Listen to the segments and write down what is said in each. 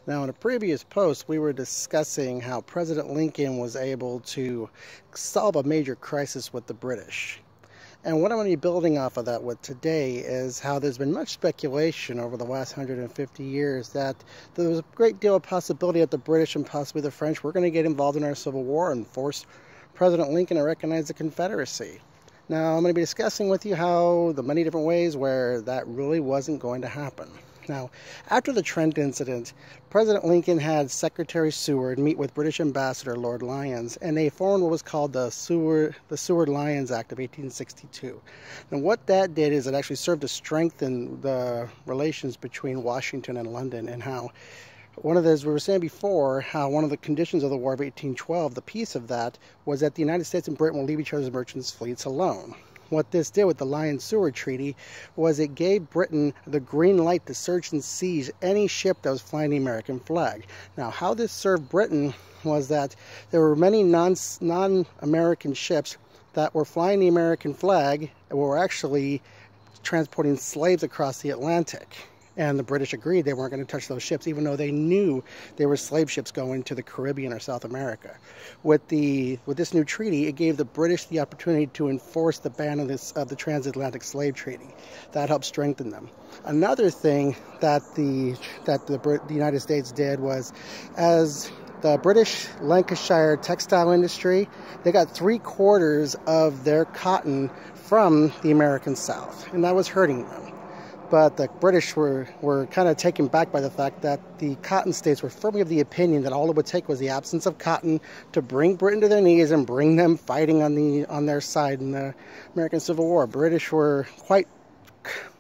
Now, in a previous post, we were discussing how President Lincoln was able to solve a major crisis with the British. And what I'm going to be building off of that with today is how there's been much speculation over the last 150 years that there was a great deal of possibility that the British and possibly the French were going to get involved in our Civil War and force President Lincoln to recognize the Confederacy. Now, I'm going to be discussing with you how the many different ways where that really wasn't going to happen. Now, after the Trent incident, President Lincoln had Secretary Seward meet with British Ambassador Lord Lyons, and they formed what was called the Seward-Lyons Act of 1862. And what that did is it actually served to strengthen the relations between Washington and London, and how as we were saying before, how one of the conditions of the War of 1812, the peace of that, was that the United States and Britain will leave each other's merchant fleets alone. What this did with the Lyons-Seward Treaty was it gave Britain the green light to search and seize any ship that was flying the American flag. Now, how this served Britain was that there were many non-American ships that were flying the American flag and were actually transporting slaves across the Atlantic. And the British agreed they weren't going to touch those ships, even though they knew they were slave ships going to the Caribbean or South America. With this new treaty, it gave the British the opportunity to enforce the ban of the transatlantic slave treaty. That helped strengthen them. Another thing that the United States did was, as the British Lancashire textile industry, they got 3/4 of their cotton from the American South, and that was hurting them. But the British were kind of taken back by the fact that the cotton states were firmly of the opinion that all it would take was the absence of cotton to bring Britain to their knees and bring them fighting on their side in the American Civil War. British were quite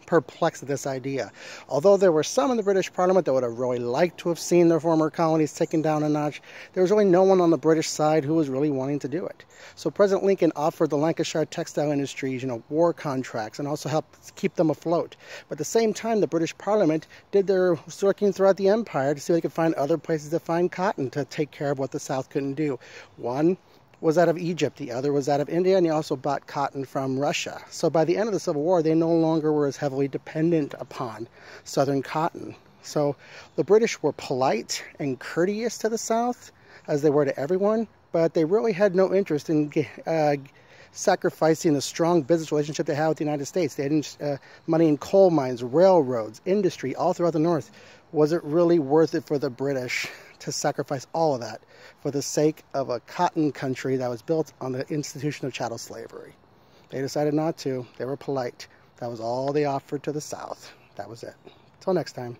perplexed at this idea. Although there were some in the British Parliament that would have really liked to have seen their former colonies taken down a notch, there was really no one on the British side who was really wanting to do it. So President Lincoln offered the Lancashire textile industries, war contracts, and also helped keep them afloat. But at the same time, the British Parliament did their searching throughout the empire to see if they could find other places to find cotton to take care of what the South couldn't do. One was out of Egypt, the other was out of India, and he also bought cotton from Russia. So by the end of the Civil War, they no longer were as heavily dependent upon Southern cotton. So the British were polite and courteous to the South, as they were to everyone, but they really had no interest in sacrificing the strong business relationship they had with the United States. They had money in coal mines, railroads, industry, all throughout the North. Was it really worth it for the British to sacrifice all of that for the sake of a cotton country that was built on the institution of chattel slavery? They decided not to. They were polite. That was all they offered to the South. That was it. Until next time.